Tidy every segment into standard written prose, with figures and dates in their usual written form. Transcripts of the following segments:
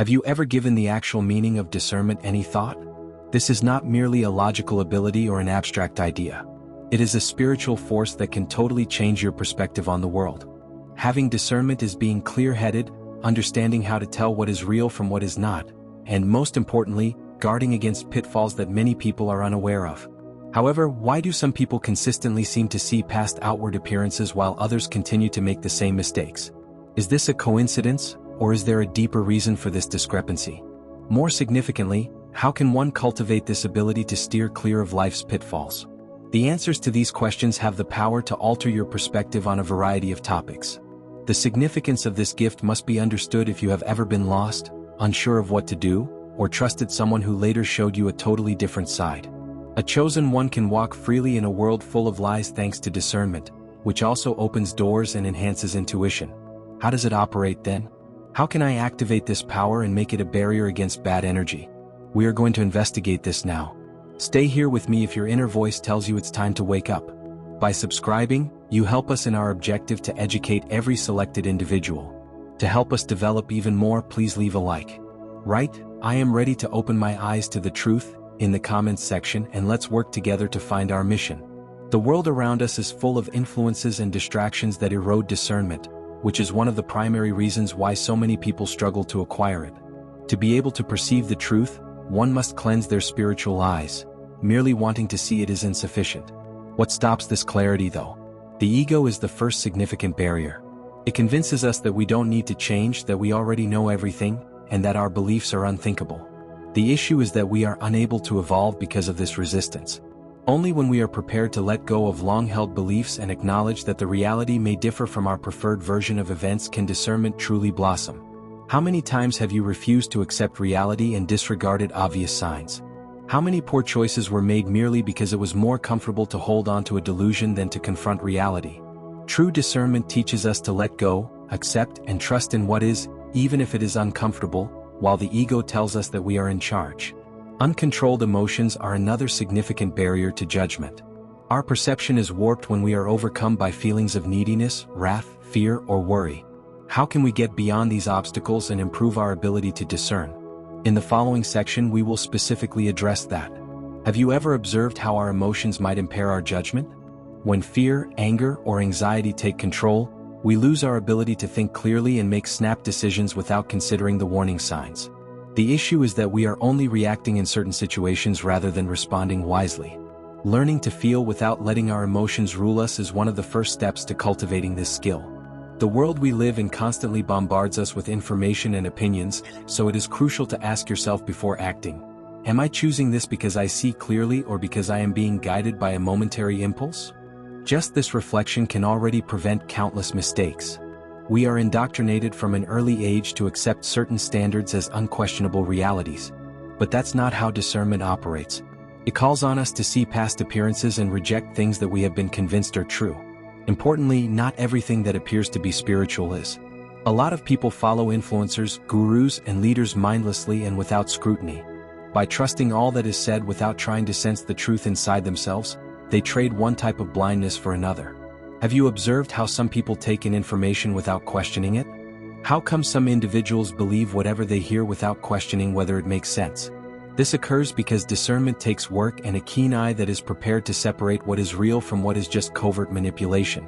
Have you ever given the actual meaning of discernment any thought? This is not merely a logical ability or an abstract idea. It is a spiritual force that can totally change your perspective on the world. Having discernment is being clear-headed, understanding how to tell what is real from what is not, and most importantly, guarding against pitfalls that many people are unaware of. However, why do some people consistently seem to see past outward appearances while others continue to make the same mistakes? Is this a coincidence, or is there a deeper reason for this discrepancy? More significantly, how can one cultivate this ability to steer clear of life's pitfalls? The answers to these questions have the power to alter your perspective on a variety of topics. The significance of this gift must be understood if you have ever been lost, unsure of what to do, or trusted someone who later showed you a totally different side. A chosen one can walk freely in a world full of lies thanks to discernment, which also opens doors and enhances intuition. How does it operate then? How can I activate this power and make it a barrier against bad energy? We are going to investigate this now. Stay here with me if your inner voice tells you it's time to wake up. By subscribing, you help us in our objective to educate every selected individual. To help us develop even more, please leave a like. Right, I am ready to open my eyes to the truth in the comments section, and let's work together to find our mission. The world around us is full of influences and distractions that erode discernment, which is one of the primary reasons why so many people struggle to acquire it. To be able to perceive the truth, one must cleanse their spiritual eyes. Merely wanting to see it is insufficient. What stops this clarity though? The ego is the first significant barrier. It convinces us that we don't need to change, that we already know everything, and that our beliefs are unthinkable. The issue is that we are unable to evolve because of this resistance. Only when we are prepared to let go of long-held beliefs and acknowledge that the reality may differ from our preferred version of events can discernment truly blossom. How many times have you refused to accept reality and disregarded obvious signs? How many poor choices were made merely because it was more comfortable to hold on to a delusion than to confront reality? True discernment teaches us to let go, accept, and trust in what is, even if it is uncomfortable, while the ego tells us that we are in charge. Uncontrolled emotions are another significant barrier to judgment. Our perception is warped when we are overcome by feelings of neediness, wrath, fear, or worry. How can we get beyond these obstacles and improve our ability to discern? In the following section, we will specifically address that. Have you ever observed how our emotions might impair our judgment? When fear, anger, or anxiety take control, we lose our ability to think clearly and make snap decisions without considering the warning signs. The issue is that we are only reacting in certain situations rather than responding wisely. Learning to feel without letting our emotions rule us is one of the first steps to cultivating this skill. The world we live in constantly bombards us with information and opinions, so it is crucial to ask yourself before acting. Am I choosing this because I see clearly or because I am being guided by a momentary impulse? Just this reflection can already prevent countless mistakes. We are indoctrinated from an early age to accept certain standards as unquestionable realities. But that's not how discernment operates. It calls on us to see past appearances and reject things that we have been convinced are true. Importantly, not everything that appears to be spiritual is. A lot of people follow influencers, gurus, and leaders mindlessly and without scrutiny. By trusting all that is said without trying to sense the truth inside themselves, they trade one type of blindness for another. Have you observed how some people take in information without questioning it? How come some individuals believe whatever they hear without questioning whether it makes sense? This occurs because discernment takes work and a keen eye that is prepared to separate what is real from what is just covert manipulation.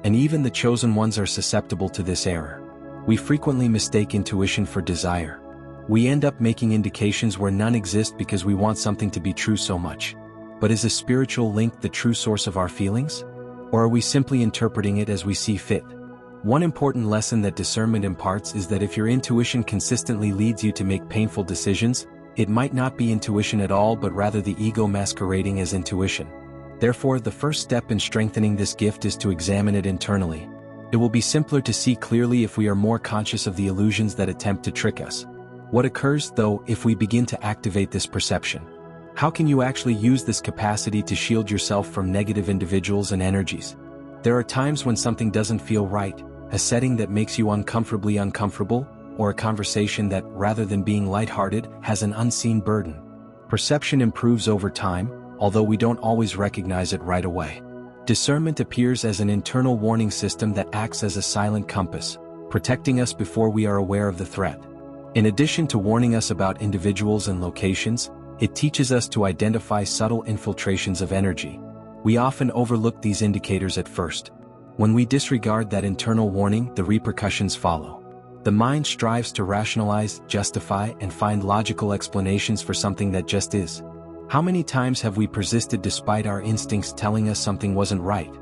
And even the chosen ones are susceptible to this error. We frequently mistake intuition for desire. We end up making indications where none exist because we want something to be true so much. But is a spiritual link the true source of our feelings? Or are we simply interpreting it as we see fit? One important lesson that discernment imparts is that if your intuition consistently leads you to make painful decisions, it might not be intuition at all but rather the ego masquerading as intuition. Therefore, the first step in strengthening this gift is to examine it internally. It will be simpler to see clearly if we are more conscious of the illusions that attempt to trick us. What occurs, though, if we begin to activate this perception? How can you actually use this capacity to shield yourself from negative individuals and energies? There are times when something doesn't feel right, a setting that makes you uncomfortably uncomfortable, or a conversation that, rather than being lighthearted, has an unseen burden. Perception improves over time, although we don't always recognize it right away. Discernment appears as an internal warning system that acts as a silent compass, protecting us before we are aware of the threat. In addition to warning us about individuals and locations, it teaches us to identify subtle infiltrations of energy. We often overlook these indicators at first. When we disregard that internal warning, the repercussions follow. The mind strives to rationalize, justify, and find logical explanations for something that just is. How many times have we persisted despite our instincts telling us something wasn't right?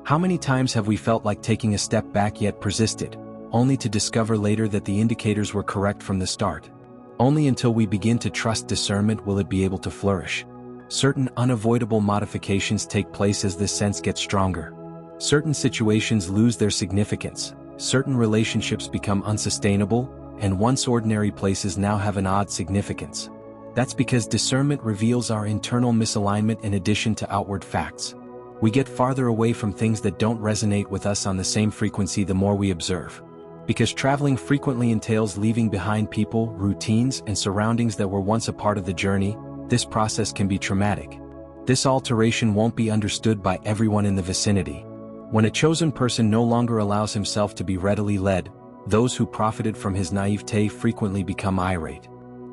How many times have we felt like taking a step back yet persisted, only to discover later that the indicators were correct from the start? Only until we begin to trust discernment will it be able to flourish. Certain unavoidable modifications take place as this sense gets stronger. Certain situations lose their significance, certain relationships become unsustainable, and once ordinary places now have an odd significance. That's because discernment reveals our internal misalignment in addition to outward facts. We get farther away from things that don't resonate with us on the same frequency the more we observe. Because traveling frequently entails leaving behind people, routines, and surroundings that were once a part of the journey, this process can be traumatic. This alteration won't be understood by everyone in the vicinity. When a chosen person no longer allows himself to be readily led, those who profited from his naivete frequently become irate.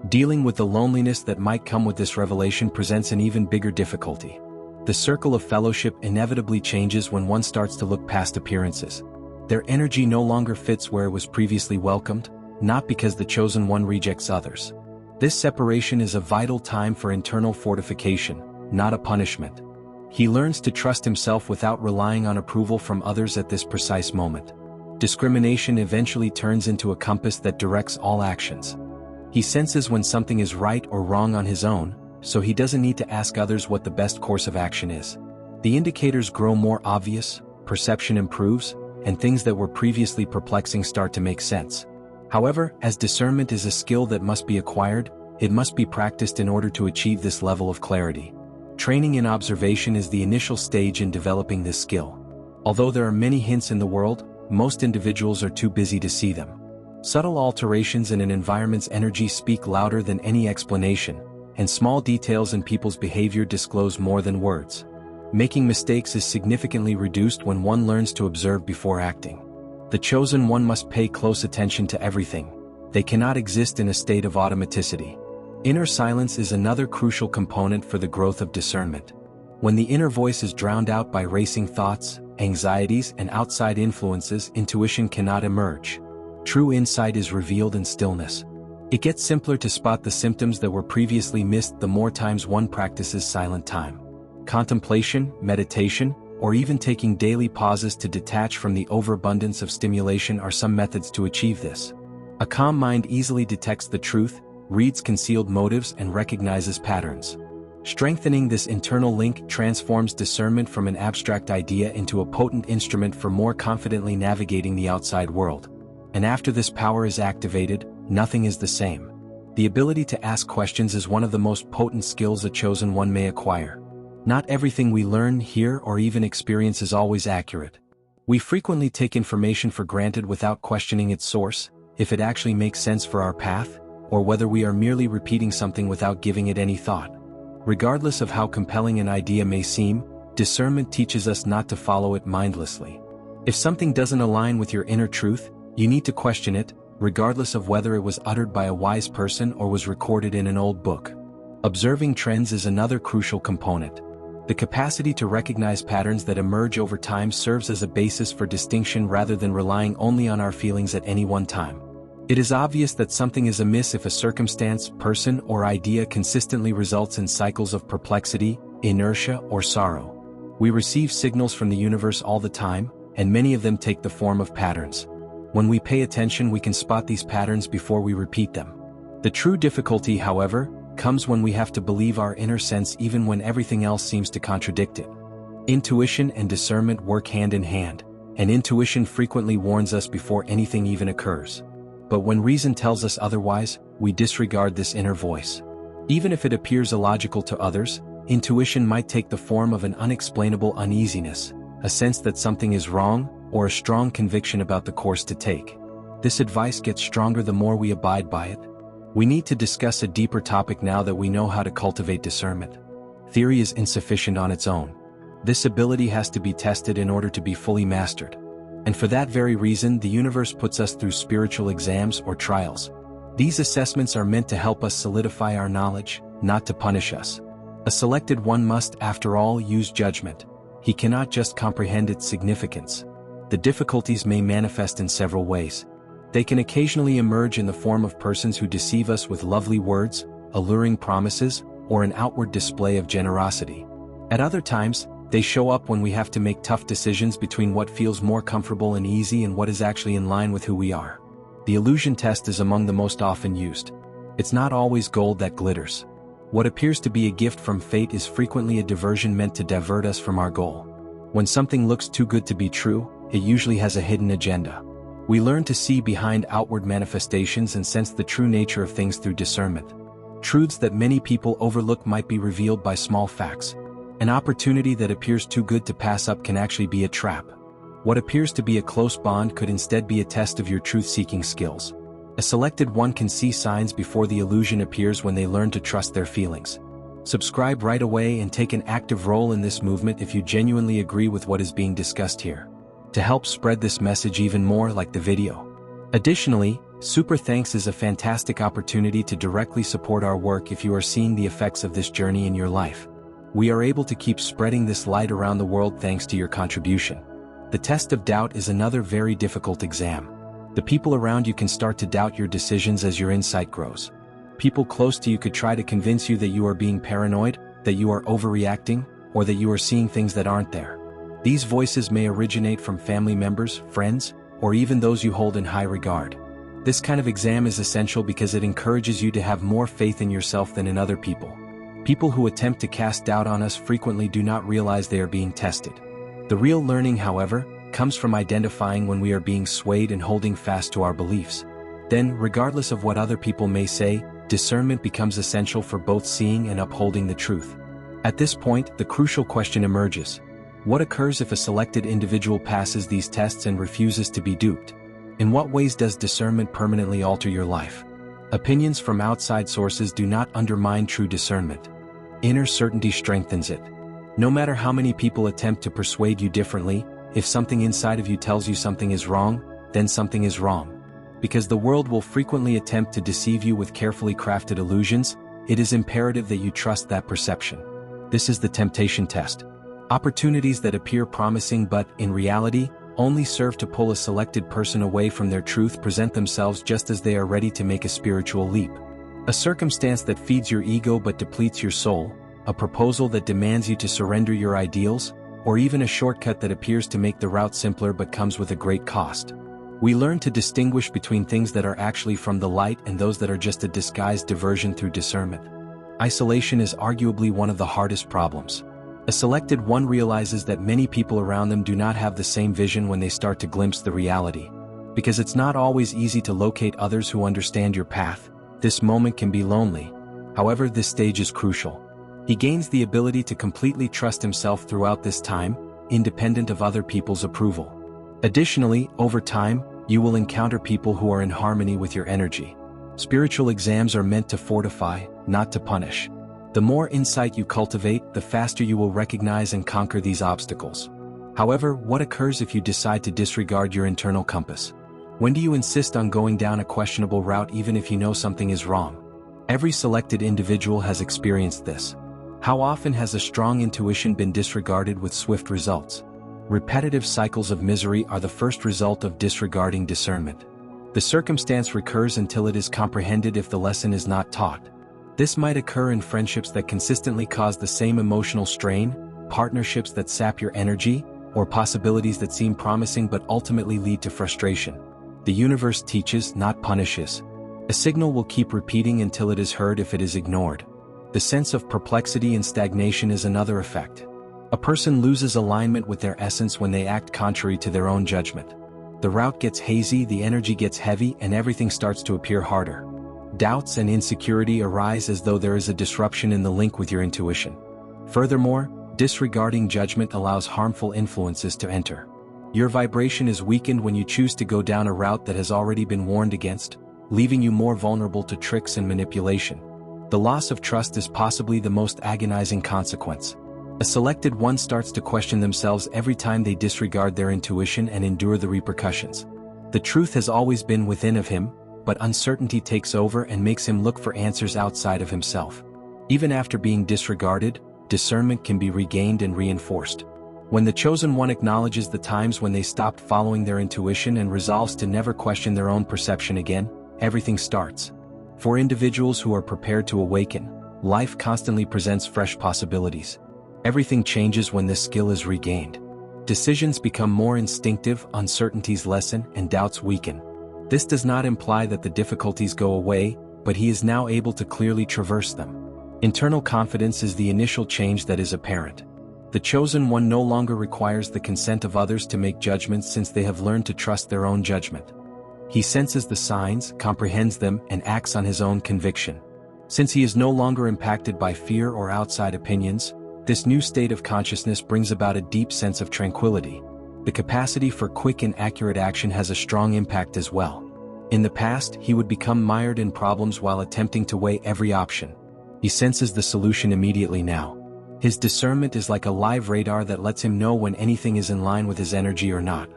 Dealing with the loneliness that might come with this revelation presents an even bigger difficulty. The circle of fellowship inevitably changes when one starts to look past appearances. Their energy no longer fits where it was previously welcomed, not because the chosen one rejects others. This separation is a vital time for internal fortification, not a punishment. He learns to trust himself without relying on approval from others at this precise moment. Discrimination eventually turns into a compass that directs all actions. He senses when something is right or wrong on his own, so he doesn't need to ask others what the best course of action is. The indicators grow more obvious, perception improves, and things that were previously perplexing start to make sense. However, as discernment is a skill that must be acquired, it must be practiced in order to achieve this level of clarity. Training in observation is the initial stage in developing this skill. Although there are many hints in the world, most individuals are too busy to see them. Subtle alterations in an environment's energy speak louder than any explanation, and small details in people's behavior disclose more than words. Making mistakes is significantly reduced when one learns to observe before acting. The chosen one must pay close attention to everything. They cannot exist in a state of automaticity. Inner silence is another crucial component for the growth of discernment. When the inner voice is drowned out by racing thoughts, anxieties, and outside influences, intuition cannot emerge. True insight is revealed in stillness. It gets simpler to spot the symptoms that were previously missed the more times one practices silent time. Contemplation, meditation, or even taking daily pauses to detach from the overabundance of stimulation are some methods to achieve this. A calm mind easily detects the truth, reads concealed motives, and recognizes patterns. Strengthening this internal link transforms discernment from an abstract idea into a potent instrument for more confidently navigating the outside world. And after this power is activated, nothing is the same. The ability to ask questions is one of the most potent skills a chosen one may acquire. Not everything we learn, hear, or even experience is always accurate. We frequently take information for granted without questioning its source, if it actually makes sense for our path, or whether we are merely repeating something without giving it any thought. Regardless of how compelling an idea may seem, discernment teaches us not to follow it mindlessly. If something doesn't align with your inner truth, you need to question it, regardless of whether it was uttered by a wise person or was recorded in an old book. Observing trends is another crucial component. The capacity to recognize patterns that emerge over time serves as a basis for distinction rather than relying only on our feelings at any one time. It is obvious that something is amiss if a circumstance, person, or idea consistently results in cycles of perplexity, inertia, or sorrow. We receive signals from the universe all the time, and many of them take the form of patterns. When we pay attention, we can spot these patterns before we repeat them. The true difficulty, however, comes when we have to believe our inner sense even when everything else seems to contradict it. Intuition and discernment work hand in hand, and intuition frequently warns us before anything even occurs. But when reason tells us otherwise, we disregard this inner voice. Even if it appears illogical to others, intuition might take the form of an unexplainable uneasiness, a sense that something is wrong, or a strong conviction about the course to take. This advice gets stronger the more we abide by it. We need to discuss a deeper topic now that we know how to cultivate discernment. Theory is insufficient on its own. This ability has to be tested in order to be fully mastered. And for that very reason, the universe puts us through spiritual exams or trials. These assessments are meant to help us solidify our knowledge, not to punish us. A selected one must, after all, use judgment. He cannot just comprehend its significance. The difficulties may manifest in several ways. They can occasionally emerge in the form of persons who deceive us with lovely words, alluring promises, or an outward display of generosity. At other times, they show up when we have to make tough decisions between what feels more comfortable and easy and what is actually in line with who we are. The illusion test is among the most often used. It's not always gold that glitters. What appears to be a gift from fate is frequently a diversion meant to divert us from our goal. When something looks too good to be true, it usually has a hidden agenda. We learn to see behind outward manifestations and sense the true nature of things through discernment. Truths that many people overlook might be revealed by small facts. An opportunity that appears too good to pass up can actually be a trap. What appears to be a close bond could instead be a test of your truth-seeking skills. A selected one can see signs before the illusion appears when they learn to trust their feelings. Subscribe right away and take an active role in this movement if you genuinely agree with what is being discussed here. To help spread this message even more, like the video. Additionally, Super Thanks is a fantastic opportunity to directly support our work if you are seeing the effects of this journey in your life. We are able to keep spreading this light around the world thanks to your contribution. The test of doubt is another very difficult exam. The people around you can start to doubt your decisions as your insight grows. People close to you could try to convince you that you are being paranoid, that you are overreacting, or that you are seeing things that aren't there. These voices may originate from family members, friends, or even those you hold in high regard. This kind of exam is essential because it encourages you to have more faith in yourself than in other people. People who attempt to cast doubt on us frequently do not realize they are being tested. The real learning, however, comes from identifying when we are being swayed and holding fast to our beliefs. Then, regardless of what other people may say, discernment becomes essential for both seeing and upholding the truth. At this point, the crucial question emerges. What occurs if a selected individual passes these tests and refuses to be duped? In what ways does discernment permanently alter your life? Opinions from outside sources do not undermine true discernment. Inner certainty strengthens it. No matter how many people attempt to persuade you differently, if something inside of you tells you something is wrong, then something is wrong. Because the world will frequently attempt to deceive you with carefully crafted illusions, it is imperative that you trust that perception. This is the temptation test. Opportunities that appear promising but, in reality, only serve to pull a selected person away from their truth present themselves just as they are ready to make a spiritual leap. A circumstance that feeds your ego but depletes your soul, a proposal that demands you to surrender your ideals, or even a shortcut that appears to make the route simpler but comes with a great cost. We learn to distinguish between things that are actually from the light and those that are just a disguised diversion through discernment. Isolation is arguably one of the hardest problems. A selected one realizes that many people around them do not have the same vision when they start to glimpse the reality. Because it's not always easy to locate others who understand your path, this moment can be lonely. However, this stage is crucial. He gains the ability to completely trust himself throughout this time, independent of other people's approval. Additionally, over time, you will encounter people who are in harmony with your energy. Spiritual exams are meant to fortify, not to punish. The more insight you cultivate, the faster you will recognize and conquer these obstacles. However, what occurs if you decide to disregard your internal compass? When do you insist on going down a questionable route even if you know something is wrong? Every selected individual has experienced this. How often has a strong intuition been disregarded with swift results? Repetitive cycles of misery are the first result of disregarding discernment. The circumstance recurs until it is comprehended if the lesson is not taught. This might occur in friendships that consistently cause the same emotional strain, partnerships that sap your energy, or possibilities that seem promising but ultimately lead to frustration. The universe teaches, not punishes. A signal will keep repeating until it is heard if it is ignored. The sense of perplexity and stagnation is another effect. A person loses alignment with their essence when they act contrary to their own judgment. The route gets hazy, the energy gets heavy, and everything starts to appear harder. Doubts and insecurity arise as though there is a disruption in the link with your intuition. Furthermore, disregarding judgment allows harmful influences to enter. Your vibration is weakened when you choose to go down a route that has already been warned against, leaving you more vulnerable to tricks and manipulation. The loss of trust is possibly the most agonizing consequence. A selected one starts to question themselves every time they disregard their intuition and endure the repercussions. The truth has always been within of him, but uncertainty takes over and makes him look for answers outside of himself. Even after being disregarded, discernment can be regained and reinforced. When the chosen one acknowledges the times when they stopped following their intuition and resolves to never question their own perception again, everything starts. For individuals who are prepared to awaken, life constantly presents fresh possibilities. Everything changes when this skill is regained. Decisions become more instinctive, uncertainties lessen, and doubts weaken. This does not imply that the difficulties go away, but he is now able to clearly traverse them. Internal confidence is the initial change that is apparent. The chosen one no longer requires the consent of others to make judgments since they have learned to trust their own judgment. He senses the signs, comprehends them, and acts on his own conviction. Since he is no longer impacted by fear or outside opinions, this new state of consciousness brings about a deep sense of tranquility. The capacity for quick and accurate action has a strong impact as well. In the past, he would become mired in problems while attempting to weigh every option. He senses the solution immediately now. His discernment is like a live radar that lets him know when anything is in line with his energy or not.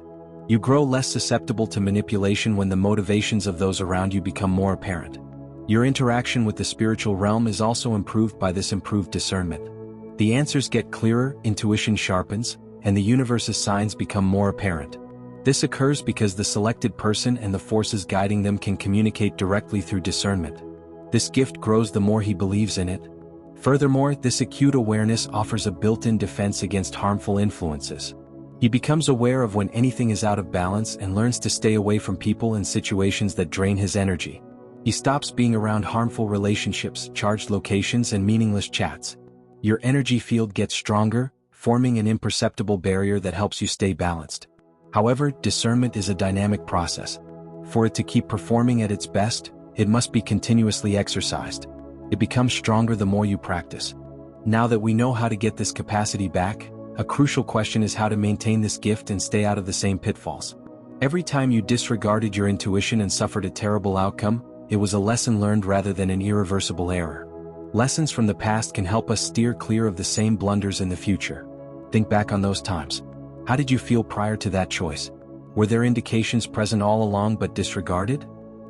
You grow less susceptible to manipulation when the motivations of those around you become more apparent. Your interaction with the spiritual realm is also improved by this improved discernment. The answers get clearer, intuition sharpens, and the universe's signs become more apparent. This occurs because the selected person and the forces guiding them can communicate directly through discernment. This gift grows the more he believes in it. Furthermore, this acute awareness offers a built-in defense against harmful influences. He becomes aware of when anything is out of balance and learns to stay away from people and situations that drain his energy. He stops being around harmful relationships, charged locations, and meaningless chats. Your energy field gets stronger, forming an imperceptible barrier that helps you stay balanced. However, discernment is a dynamic process. For it to keep performing at its best, it must be continuously exercised. It becomes stronger the more you practice. Now that we know how to get this capacity back, a crucial question is how to maintain this gift and stay out of the same pitfalls. Every time you disregarded your intuition and suffered a terrible outcome, it was a lesson learned rather than an irreversible error. Lessons from the past can help us steer clear of the same blunders in the future. Think back on those times. How did you feel prior to that choice? Were there indications present all along but disregarded?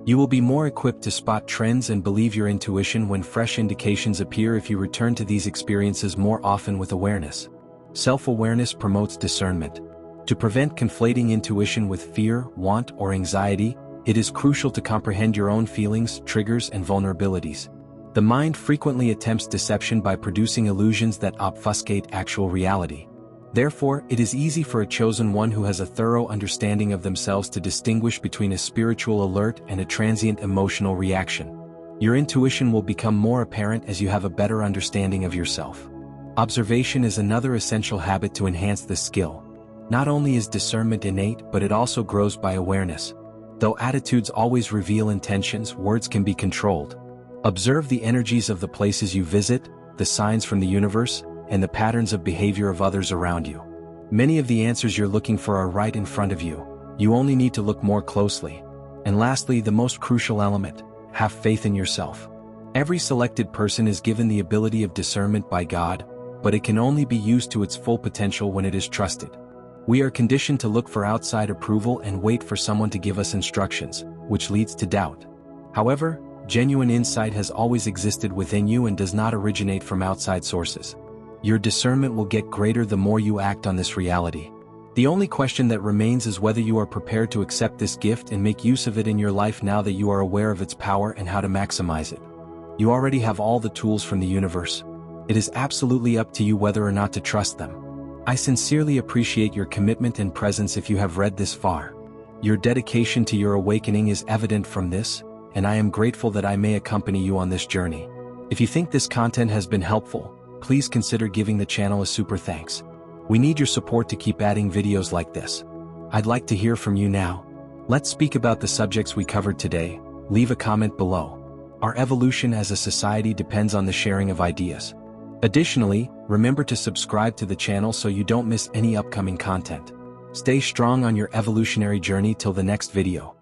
You will be more equipped to spot trends and believe your intuition when fresh indications appear if you return to these experiences more often with awareness. Self-awareness promotes discernment. To prevent conflating intuition with fear, want, or anxiety, it is crucial to comprehend your own feelings, triggers, and vulnerabilities. The mind frequently attempts deception by producing illusions that obfuscate actual reality. Therefore, it is easy for a chosen one who has a thorough understanding of themselves to distinguish between a spiritual alert and a transient emotional reaction. Your intuition will become more apparent as you have a better understanding of yourself. Observation is another essential habit to enhance this skill. Not only is discernment innate, but it also grows by awareness. Though attitudes always reveal intentions, words can be controlled. Observe the energies of the places you visit, the signs from the universe, and the patterns of behavior of others around you. Many of the answers you're looking for are right in front of you. You only need to look more closely. And lastly, the most crucial element, have faith in yourself. Every selected person is given the ability of discernment by God, but it can only be used to its full potential when it is trusted. We are conditioned to look for outside approval and wait for someone to give us instructions, which leads to doubt. However, genuine insight has always existed within you and does not originate from outside sources. Your discernment will get greater the more you act on this reality. The only question that remains is whether you are prepared to accept this gift and make use of it in your life now that you are aware of its power and how to maximize it. You already have all the tools from the universe. It is absolutely up to you whether or not to trust them. I sincerely appreciate your commitment and presence if you have read this far. Your dedication to your awakening is evident from this, and I am grateful that I may accompany you on this journey. If you think this content has been helpful, please consider giving the channel a super thanks. We need your support to keep adding videos like this. I'd like to hear from you now. Let's speak about the subjects we covered today. Leave a comment below. Our evolution as a society depends on the sharing of ideas. Additionally, remember to subscribe to the channel so you don't miss any upcoming content. Stay strong on your evolutionary journey till the next video.